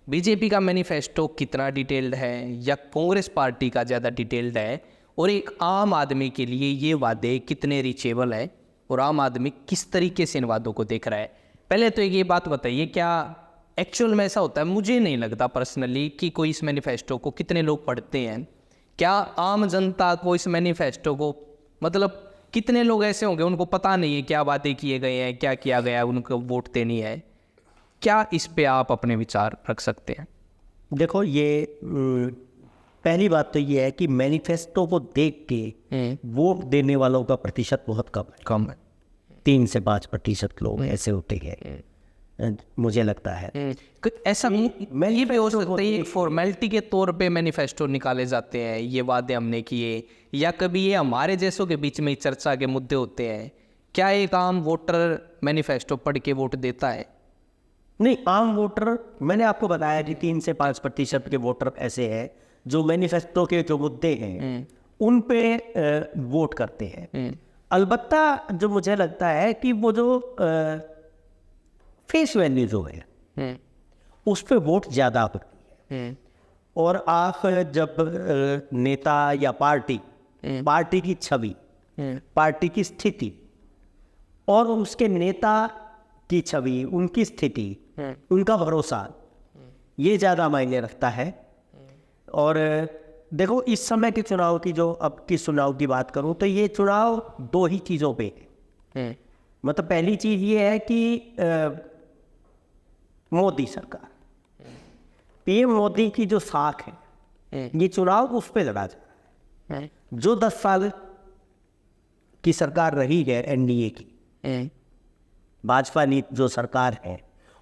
बीजेपी का मैनिफेस्टो कितना डिटेल्ड है या कांग्रेस पार्टी का ज़्यादा डिटेल्ड है? और एक आम आदमी के लिए ये वादे कितने रीचेबल है और आम आदमी किस तरीके से इन वादों को देख रहा है? पहले तो एक ये बात बताइए, क्या एक्चुअल में ऐसा होता है? मुझे नहीं लगता पर्सनली कि कोई इस मैनिफेस्टो को कितने लोग पढ़ते हैं। क्या आम जनता को इस मैनिफेस्टो को, मतलब कितने लोग ऐसे होंगे उनको पता नहीं है क्या वादे किए गए हैं, क्या किया गया है, उनको वोट देनी है? क्या इस पे आप अपने विचार रख सकते हैं? देखो, ये पहली बात तो ये है कि मैनिफेस्टो को देख के वोट देने वालों का प्रतिशत बहुत कम है। 3 से 5% लोग ऐसे होते हैं, मुझे लगता है। ऐसा मैं ये भी हो सकता है एक फॉर्मेलिटी के तौर पे मैनिफेस्टो निकाले जाते हैं, ये वादे हमने किए, या कभी ये हमारे जैसों के बीच में चर्चा के मुद्दे होते हैं। क्या एक आम वोटर मैनिफेस्टो पढ़ के वोट देता है? नहीं, आम वोटर, मैंने आपको बताया कि 3 से 5% के वोटर ऐसे हैं जो मैनिफेस्टो के जो मुद्दे हैं उन पे वोट करते हैं। अलबत्ता जो मुझे लगता है कि वो जो फेस वैल्यू जो है उस पे वोट ज़्यादा होती है। और आप जब नेता या पार्टी की छवि, पार्टी की स्थिति और उसके नेता की छवि, उनकी स्थिति, उनका भरोसा, ये ज़्यादा मायने रखता है। और देखो, इस समय के चुनाव की, जो अब की चुनाव की बात करूं तो ये चुनाव 2 ही चीज़ों पे है। मतलब पहली चीज़ ये है कि मोदी सरकार, पीएम मोदी की जो साख है, ये चुनाव उस पे लड़ा जा रहा है। जो 10 साल की सरकार रही है एनडीए की, भाजपा नीति जो सरकार है,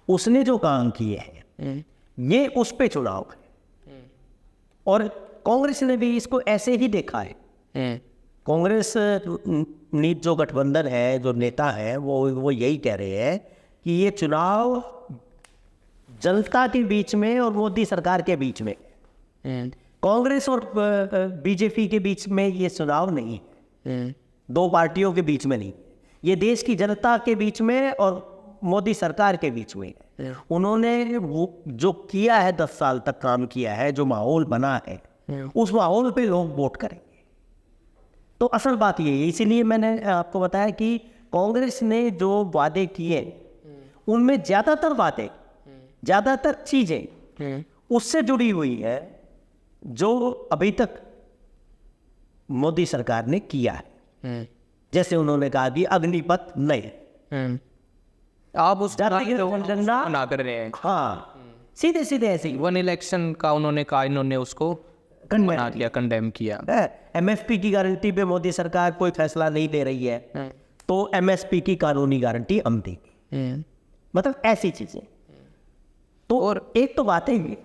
उसने जो काम किए हैं ये उस पे चुनाव है। और कांग्रेस ने भी इसको ऐसे ही देखा है। कांग्रेस नीति जो गठबंधन है, जो नेता है, वो यही कह रहे हैं कि ये चुनाव जनता के बीच में और मोदी सरकार के बीच में, कांग्रेस और बीजेपी के बीच में ये चुनाव नहीं है, 2 पार्टियों के बीच में नहीं, ये देश की जनता के बीच में और मोदी सरकार के बीच में है। उन्होंने वो जो किया है, 10 साल तक काम किया है, जो माहौल बना है, उस माहौल पे लोग वोट करेंगे। तो असल बात ये है, इसीलिए मैंने आपको बताया कि कांग्रेस ने जो वादे किए उनमें ज़्यादातर वादे, ज़्यादातर चीज़ें उससे जुड़ी हुई है जो अभी तक मोदी सरकार ने किया है। जैसे उन्होंने कहा कि अग्निपथ नहीं, आप उस जाति जनगणना ना कर रहे हैं। हाँ, सीधे सीधे ऐसे ही वन इलेक्शन का उन्होंने कहा, इन्होंने उसको मना किया, कंडेम किया। एमएसपी की गारंटी पे मोदी सरकार कोई फैसला नहीं ले रही है, तो एमएसपी की कानूनी गारंटी हम देंगे, मतलब ऐसी चीजें। तो और एक तो बातें ही,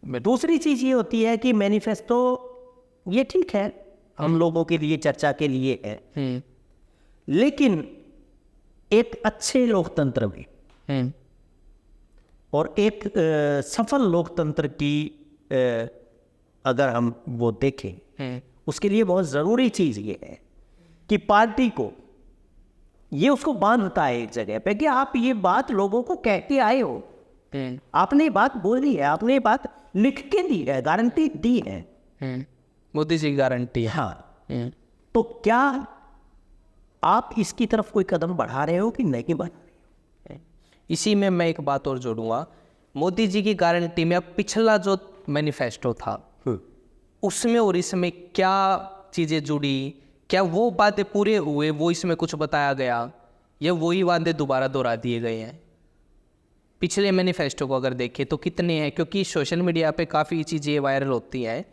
दूसरी चीज ये होती है कि मैनिफेस्टो ये ठीक है, हम लोगों के लिए चर्चा के लिए है, लेकिन एक अच्छे लोकतंत्र में और एक सफल लोकतंत्र की अगर हम वो देखें, उसके लिए बहुत ज़रूरी चीज़ ये है कि पार्टी को ये उसको बांधता है एक जगह पे कि आप ये बात लोगों को कह के आए हो, आपने ये बात बोली है, आपने ये बात लिख के दी है, गारंटी दी है, मोदी जी की गारंटी है। हाँ, तो क्या आप इसकी तरफ कोई कदम बढ़ा रहे हो कि नहीं बढ़ा रहे हो? इसी में मैं एक बात और जोड़ूंगा, मोदी जी की गारंटी में अब पिछला जो मैनिफेस्टो था उसमें और इसमें क्या चीज़ें जुड़ी, क्या वो बातें पूरे हुए, वो इसमें कुछ बताया गया, या वही वादे दोबारा दोहरा दिए गए हैं? पिछले मैनिफेस्टो को अगर देखें तो कितने हैं, क्योंकि सोशल मीडिया पे काफ़ी चीज़ें वायरल होती हैं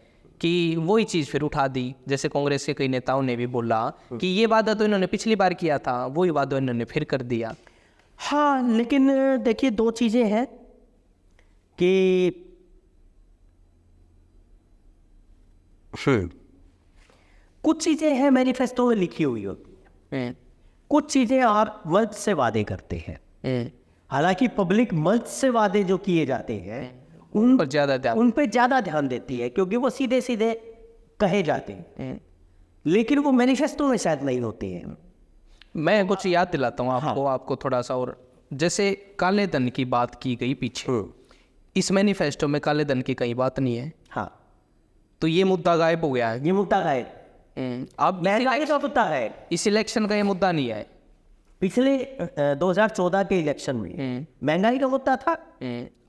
कि वही चीज़ फिर उठा दी। जैसे कांग्रेस के कई नेताओं ने भी बोला कि ये वादा तो इन्होंने पिछली बार किया था, वही वादा इन्होंने फिर कर दिया। हाँ, लेकिन देखिए दो चीज़ें हैं कि कुछ चीज़ें हैं मैनिफेस्टो में लिखी हुई होती हैं, कुछ चीज़ें आप मंच से वादे करते हैं। हालांकि पब्लिक मंच से वादे जो किए जाते हैं उन पर ज़्यादा ध्यान देती है, क्योंकि वो सीधे सीधे कहे जाते हैं, लेकिन वो मैनिफेस्टो में शायद नहीं होते हैं। मैं कुछ याद दिलाता हूँ आपको, आपको थोड़ा सा और। जैसे काले धन की बात की गई पीछे, इस मैनिफेस्टो में काले धन की कहीं बात नहीं है। हाँ, तो ये मुद्दा गायब हो गया है। ये मुद्दा है, अब महंगाई का मुद्दा है, इस इलेक्शन का ये मुद्दा नहीं है। पिछले 2014 के इलेक्शन में महंगाई का मुद्दा था,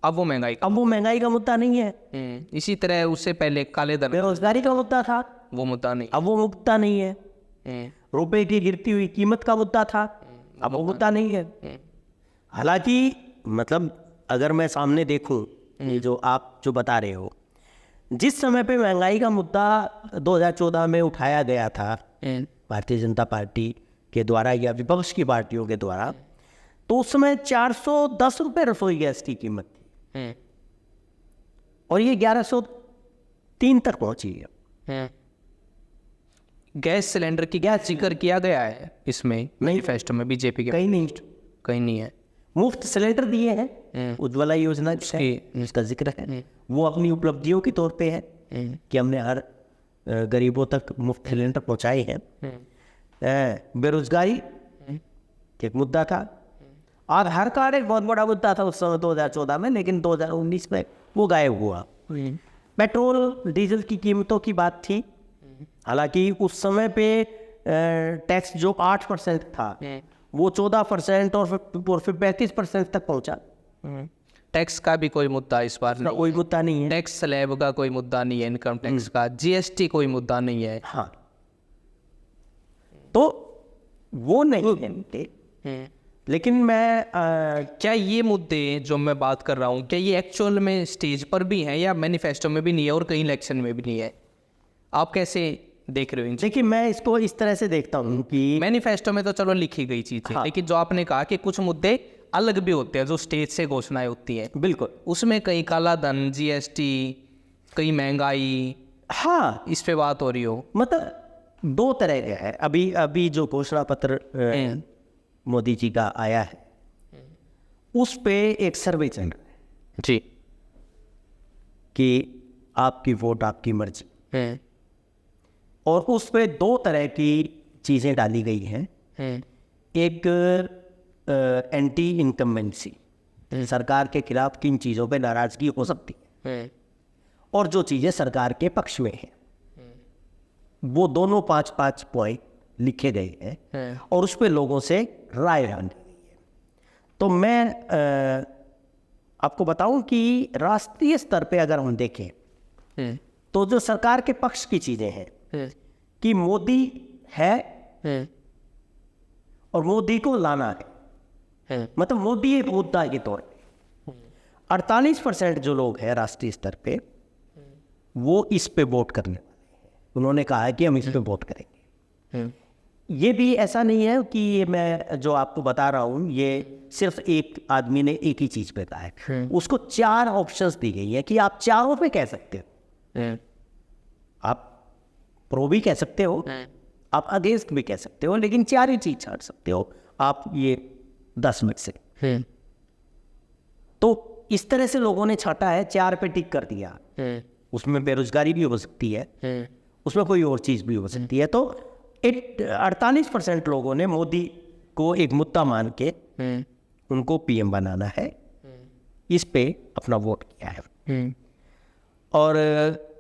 अब वो महंगाई अब वो महंगाई का मुद्दा नहीं है। इसी तरह उससे पहले काले धन, बेरोजगारी का मुद्दा था, वो मुद्दा नहीं। अब वो मुद्दा नहीं है। रुपए की गिरती हुई कीमत का मुद्दा था, अब वो मुद्दा नहीं है। हालांकि मतलब अगर मैं सामने देखूं, ये जो आप जो बता रहे हो, जिस समय पे महंगाई का मुद्दा 2014 में उठाया गया था भारतीय जनता पार्टी के द्वारा या विपक्ष की पार्टियों के द्वारा, तो उस समय 410 रुपये रसोई गैस की कीमत थी, और ये 1103 तक पहुंची है। गैस सिलेंडर की गैस जिक्र किया गया है इसमें मैनिफेस्टो में बीजेपी के? कहीं नहीं है। मुफ्त सिलेंडर दिए हैं, उज्ज्वला योजना जिसका जिक्र है, वो अपनी उपलब्धियों के तौर पे है कि हमने हर गरीबों तक मुफ्त सिलेंडर पहुंचाए हैं। बेरोजगारी एक मुद्दा था, आधार कार्ड एक बहुत बड़ा मुद्दा था उस समय 2014 में, लेकिन 2019 में वो गायब हुआ। पेट्रोल डीजल की कीमतों की बात थी, हालांकि उस समय पे टैक्स जो 8% था वो 14% और फिर 35% तक पहुंचा। टैक्स का भी कोई मुद्दा इस बार नहीं, कोई मुद्दा नहीं है। टैक्स स्लैब का कोई मुद्दा नहीं है, इनकम टैक्स का, जीएसटी कोई मुद्दा नहीं है। हाँ, तो वो नहीं है। लेकिन मैं क्या ये मुद्दे जो मैं बात कर रहा हूँ, क्या ये एक्चुअल में स्टेज पर भी हैं या मैनिफेस्टो में भी नहीं है और कहीं इलेक्शन में भी नहीं है? आप कैसे देख रहे हो? देखिए, मैं इसको इस तरह से देखता हूँ कि मैनिफेस्टो में तो चलो लिखी गई चीज़ है, लेकिन जो आपने कहा कि कुछ मुद्दे अलग भी होते हैं जो स्टेज से घोषणाएं होती हैं, बिल्कुल उसमें कहीं काला धन, जीएसटी, कहीं महंगाई, हाँ, इस पे बात हो रही हो। मतलब दो तरह के है। अभी जो घोषणा पत्र मोदी जी का आया है, उस पे एक सर्वे चल रहा है जी कि आपकी वोट आपकी मर्जी, और उस पे दो तरह की चीज़ें डाली गई हैं। एक एंटी इनकम्बेंसी, सरकार के खिलाफ किन चीज़ों पे नाराज़गी हो सकती है, और जो चीज़ें सरकार के पक्ष में हैं, वो दोनों 5-5 पॉइंट लिखे गए हैं और उस पर लोगों से राय मांगी गई है। तो मैं आपको बताऊं कि राष्ट्रीय स्तर पे अगर हम देखें तो जो सरकार के पक्ष की चीज़ें हैं कि मोदी है और मोदी को लाना है, मतलब मोदी एक मुद्दा के तौर पे 48% जो लोग हैं राष्ट्रीय स्तर पे वो इस पे वोट करने वाले हैं। उन्होंने कहा है कि हम इस पे वोट करेंगे। ये भी ऐसा नहीं है कि ये मैं जो आपको बता रहा हूँ ये सिर्फ एक आदमी ने एक ही चीज पे कहा है, उसको 4 ऑप्शंस दी गई है कि आप चारों पे कह सकते हो। आप प्रो भी कह सकते हो, आप अगेंस्ट भी कह सकते हो, लेकिन 4 ही चीज छाड़ सकते हो आप ये 10 में से। तो इस तरह से लोगों ने छाटा है, 4 पे टिक कर दिया। उसमें बेरोजगारी भी हो सकती है, उसमें कोई और चीज भी हो सकती है। तो 48% लोगों ने मोदी को एक मुद्दा मान के उनको पीएम बनाना है, इस पे अपना वोट किया है। और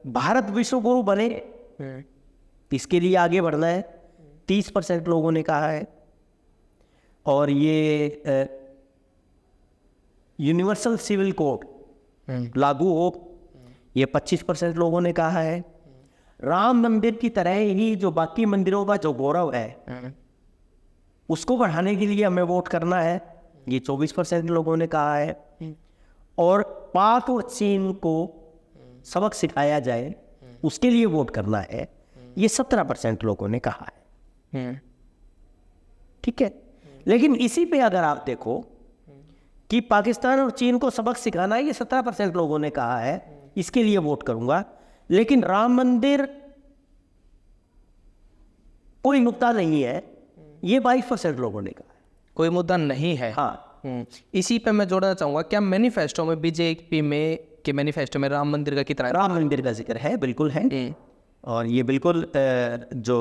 भारत विश्व गुरु बने इसके लिए आगे बढ़ना है, 30% लोगों ने कहा है। और ये यूनिवर्सल सिविल कोड लागू हो, ये 25% लोगों ने कहा है। राम मंदिर की तरह ही जो बाकी मंदिरों का जो गौरव है उसको बढ़ाने के लिए हमें वोट करना है, ये 24% लोगों ने कहा है। और पाक और चीन को सबक सिखाया जाए उसके लिए वोट करना है, ये 17% लोगों ने कहा है। ठीक है, लेकिन इसी पे अगर आप देखो कि पाकिस्तान और चीन को सबक सिखाना है, ये 17% लोगों ने कहा है, इसके लिए वोट करूंगा। लेकिन राम मंदिर कोई मुद्दा नहीं है, ये 22% लोगों ने कहा है। कोई मुद्दा नहीं है। हाँ, इसी पे मैं जोड़ना चाहूँगा, क्या मैनिफेस्टो में बीजेपी में के मैनिफेस्टो में राम मंदिर का कितना राम मंदिर का जिक्र है, बिल्कुल है। और ये बिल्कुल जो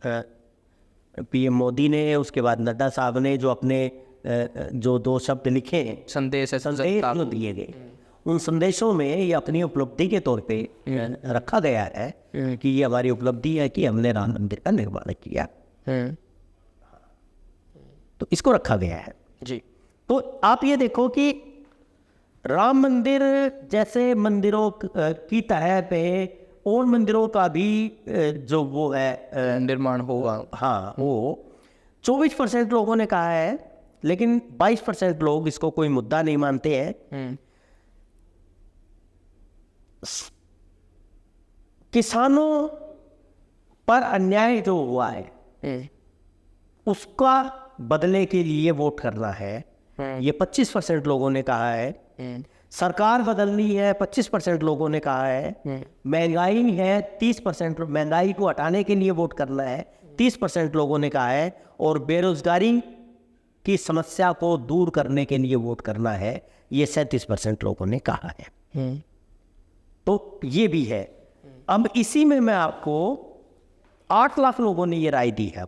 पीएम मोदी ने, उसके बाद नड्डा साहब ने जो अपने जो 2 शब्द लिखे हैं, संदेश है, संदेश जो दिए गए, उन संदेशों में ये अपनी उपलब्धि के तौर पे रखा गया है कि ये हमारी उपलब्धि है कि हमने राम मंदिर का निर्माण किया, तो इसको रखा गया है जी। तो आप ये देखो कि राम मंदिर जैसे मंदिरों की तरह पे और मंदिरों का भी जो वो है निर्माण होगा। हाँ, वो 24% लोगों ने कहा है, लेकिन 22% लोग इसको कोई मुद्दा नहीं मानते हैं। किसानों पर अन्याय जो हुआ है उसका बदले के लिए वोट करना है, ये 25% लोगों ने कहा है। सरकार बदलनी है, 25% लोगों ने कहा है। महंगाई है, 30%, महंगाई को हटाने के लिए वोट करना है, 30% लोगों ने कहा है। और बेरोजगारी की समस्या को दूर करने के लिए वोट करना है, ये 37% लोगों ने कहा है। तो ये भी है। अब इसी में मैं आपको 8 लाख लोगों ने ये राय दी है।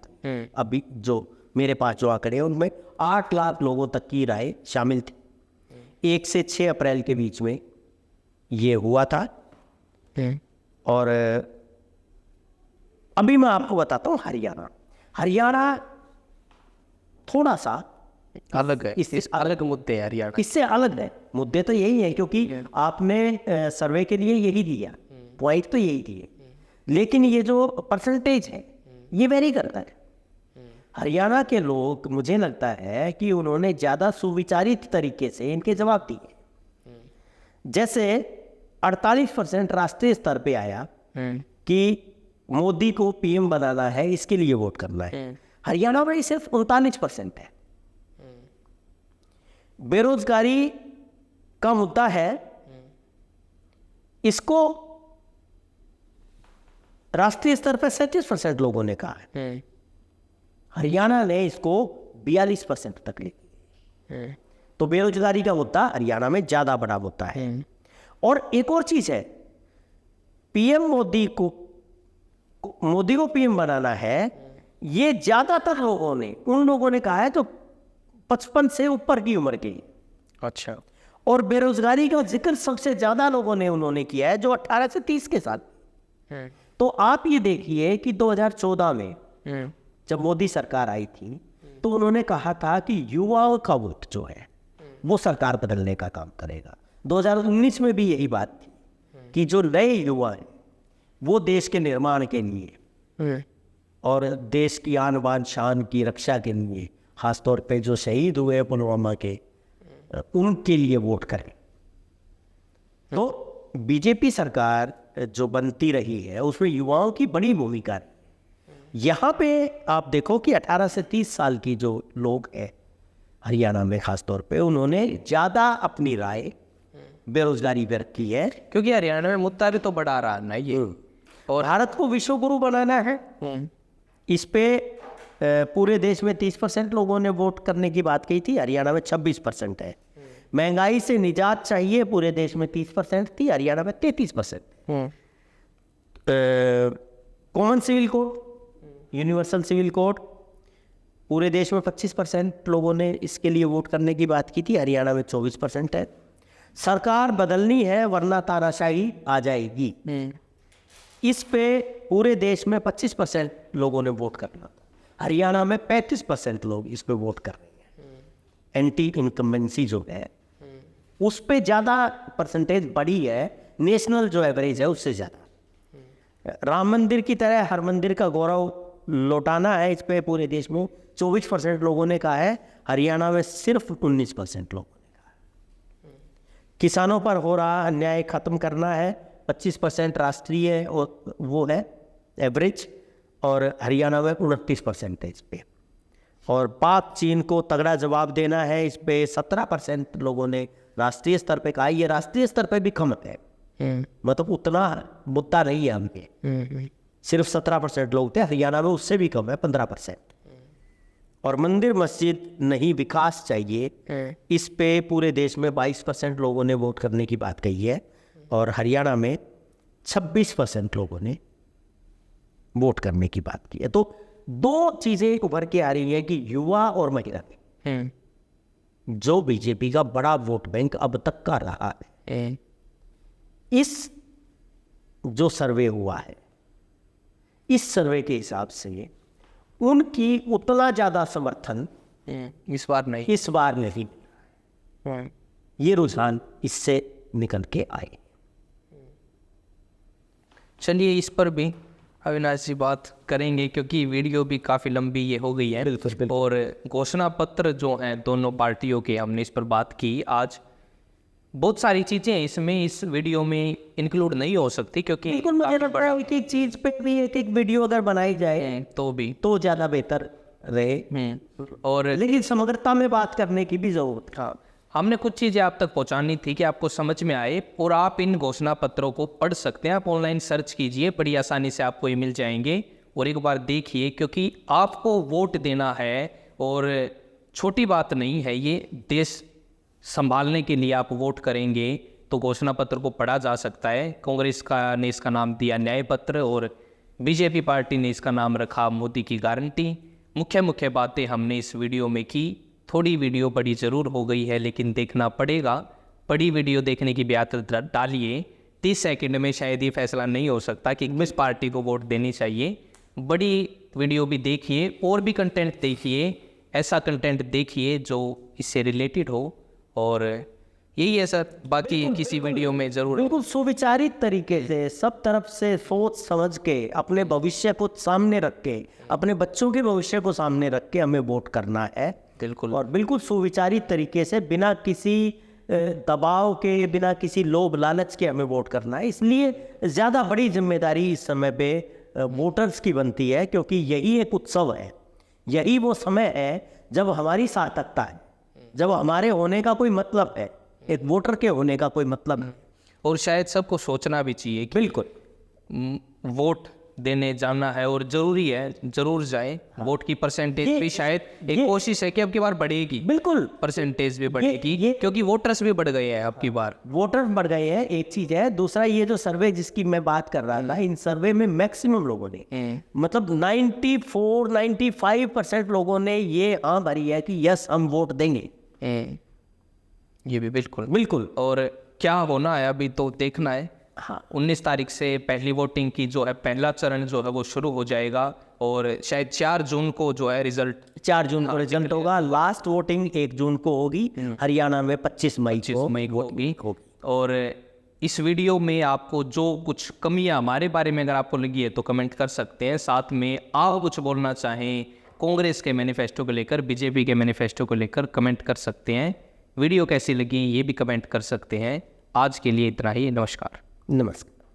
अभी जो मेरे पास जो आंकड़े हैं उनमें 8 लाख लोगों तक की राय शामिल थी। 1 से 6 अप्रैल के बीच में ये हुआ था। और अभी मैं आपको बताता हूँ हरियाणा थोड़ा सा अलग है, इससे अलग मुद्दे हैं हरियाणा। इससे अलग है। मुद्दे तो यही है क्योंकि आपने सर्वे के लिए यही दिया, पॉइंट तो यही दिए, लेकिन ये जो परसेंटेज है ये वेरी करता है। हरियाणा के लोग, मुझे लगता है कि उन्होंने ज़्यादा सुविचारित तरीके से इनके जवाब दिए। जैसे 48% राष्ट्रीय स्तर पे आया कि मोदी को पीएम बनाना है, इसके लिए वोट करना है। हरियाणा में सिर्फ 39% है। बेरोजगारी का मुद्दा है, इसको राष्ट्रीय स्तर पर 37% लोगों ने कहा है। हरियाणा ने इसको 42% तक ले। तो बेरोजगारी का मुद्दा हरियाणा में ज्यादा बड़ा मुद्दा है। और एक और चीज है, पीएम मोदी को पीएम बनाना है, ये ज्यादातर लोगों ने, उन लोगों ने कहा है जो 55 से ऊपर की उम्र के। अच्छा। और बेरोजगारी का जिक्र सबसे ज्यादा लोगों ने उन्होंने किया है जो 18 से 30 के साथ। तो आप ये देखिए कि 2014 में जब मोदी सरकार आई थी तो उन्होंने कहा था कि युवाओं का वोट जो है वो सरकार बदलने का काम करेगा। 2019 में भी यही बात थी कि जो नए युवा हैं वो देश के निर्माण के लिए और देश की आन बान शान की रक्षा के लिए, खासतौर पे जो शहीद हुए पुलवामा के, उनके लिए वोट करें। तो बीजेपी सरकार जो बनती रही है उसमें युवाओं की बड़ी भूमिका है। यहाँ पे आप देखो कि 18 से 30 साल की जो लोग हैं हरियाणा में खासतौर पे, उन्होंने ज़्यादा अपनी राय बेरोजगारी पर की है, क्योंकि हरियाणा में मुद्दा भी तो बढ़ा रहा है ना ये। और भारत को विश्व गुरु बनाना है। इस पे पूरे देश में 30% लोगों ने वोट करने की बात कही थी, हरियाणा में 26% है। महंगाई से निजात चाहिए, पूरे देश में 30% थी, हरियाणा में 33%। Common civil code, universal civil code, पूरे देश में 25% लोगों ने इसके लिए वोट करने की बात की थी, हरियाणा में 24% है। सरकार बदलनी है वरना तानाशाही आ जाएगी, इस पे पूरे देश में 25% लोगों ने वोट करना, हरियाणा में 35% लोग इस पे वोट कर रहे हैं। एंटी इनकम्बेंसी जो है उस पे ज़्यादा परसेंटेज बढ़ी है, नेशनल जो एवरेज है उससे ज़्यादा। राम मंदिर की तरह हर मंदिर का गौरव लौटाना है, इस पे पूरे देश में 24% लोगों ने कहा है, हरियाणा में सिर्फ 19% लोगों ने कहा है। किसानों पर हो रहा अन्याय खत्म करना है, 25% राष्ट्रीय और वो है एवरेज, और हरियाणा में 29% है इस पे। और पाक चीन को तगड़ा जवाब देना है, इस पे 17% लोगों ने राष्ट्रीय स्तर पे कहा। ये राष्ट्रीय स्तर पे भी कम है, मतलब उतना मुद्दा नहीं है हमके, सिर्फ 17% लोग थे, हरियाणा में उससे भी कम है 15%। और मंदिर मस्जिद नहीं, विकास चाहिए, इस पे पूरे देश में 22% लोगों ने वोट करने की बात कही है, और हरियाणा में 26% लोगों ने वोट करने की बात की है। तो दो चीजें उभर के आ रही है कि युवा और महिला, जो बीजेपी का बड़ा वोट बैंक अब तक का रहा है, इस जो सर्वे हुआ है, इस सर्वे के हिसाब से उनकी उतना ज्यादा समर्थन इस बार नहीं। ये रुझान इससे निकल के आए। चलिए इस पर भी अविनाश जी बात करेंगे, क्योंकि वीडियो भी काफ़ी लंबी ये हो गई है। बिल्कुल। और घोषणा पत्र जो हैं दोनों पार्टियों के, हमने इस पर बात की। आज बहुत सारी चीज़ें इसमें इस वीडियो में इंक्लूड नहीं हो सकती, क्योंकि बिल्कुल मुझे लगता है एक एक चीज पे भी एक एक वीडियो अगर बनाई जाए तो ज़्यादा बेहतर रहे, और लेकिन समग्रता में बात करने की भी जरूरत है। हमने कुछ चीज़ें आप तक पहुंचानी थी कि आपको समझ में आए, और आप इन घोषणा पत्रों को पढ़ सकते हैं। आप ऑनलाइन सर्च कीजिए, बड़ी आसानी से आपको ये मिल जाएंगे, और एक बार देखिए, क्योंकि आपको वोट देना है और छोटी बात नहीं है ये। देश संभालने के लिए आप वोट करेंगे तो घोषणा पत्र को पढ़ा जा सकता है। कांग्रेस ने इसका नाम दिया न्याय पत्र, और बीजेपी पार्टी ने इसका नाम रखा मोदी की गारंटी। मुख्य बातें हमने इस वीडियो में की। थोड़ी वीडियो बड़ी ज़रूर हो गई है, लेकिन देखना पड़ेगा। बड़ी वीडियो देखने की भी आदत डालिए। 30 सेकंड में शायद ये फैसला नहीं हो सकता कि किस पार्टी को वोट देनी चाहिए। बड़ी वीडियो भी देखिए, और भी कंटेंट देखिए, ऐसा कंटेंट देखिए जो इससे रिलेटेड हो। और यही है सर, बाकी किसी वीडियो में ज़रूर बिल्कुल सुविचारित तरीके से, सब तरफ से सोच समझ के, अपने भविष्य को सामने रख के, अपने बच्चों के भविष्य को सामने रख के हमें वोट करना है। बिल्कुल, और बिल्कुल सुविचारित तरीके से, बिना किसी दबाव के, बिना किसी लोभ लालच के हमें वोट करना है। इसलिए ज़्यादा बड़ी जिम्मेदारी इस समय पे वोटर्स की बनती है, क्योंकि यही एक उत्सव है, यही वो समय है जब हमारी सार्थकता है, जब हमारे होने का कोई मतलब है, एक वोटर के होने का कोई मतलब है। और शायद सबको सोचना भी चाहिए कि बिल्कुल वोट देने जाना है, और ज़रूरी है, ज़रूर जाए। वोट की परसेंटेज भी शायद एक कोशिश है कि अब की बार बढ़ेगी, बिल्कुल परसेंटेज भी बढ़ेगी, क्योंकि वोटर्स भी बढ़ गए हैं अब की बार। वोटर्स बढ़ गए हैं, एक चीज़ है। दूसरा, ये जो सर्वे जिसकी मैं बात कर रहा था, इन सर्वे में मैक्सिमम लोगों ने, मतलब 94-95% लोगों ने ये हाँ भरी है कि यस हम वोट देंगे। ये भी बिल्कुल बिल्कुल। और क्या होना है अभी तो देखना है। हाँ 19 तारीख से पहली वोटिंग की जो है पहला चरण जो है वो शुरू हो जाएगा और शायद 4 जून को जो है रिजल्ट 4 जून को रिजल्ट होगा। लास्ट वोटिंग 1 जून को होगी। हरियाणा में 25 मई को होगी। और इस वीडियो में आपको जो कुछ कमियां हमारे बारे में अगर आपको लगी है तो कमेंट कर सकते हैं। साथ में आप कुछ बोलना चाहें कांग्रेस के मैनिफेस्टो को लेकर, बीजेपी के मैनिफेस्टो को लेकर कमेंट कर सकते हैं। वीडियो कैसी लगी ये भी कमेंट कर सकते हैं। आज के लिए इतना ही। नमस्कार। नमस्कार।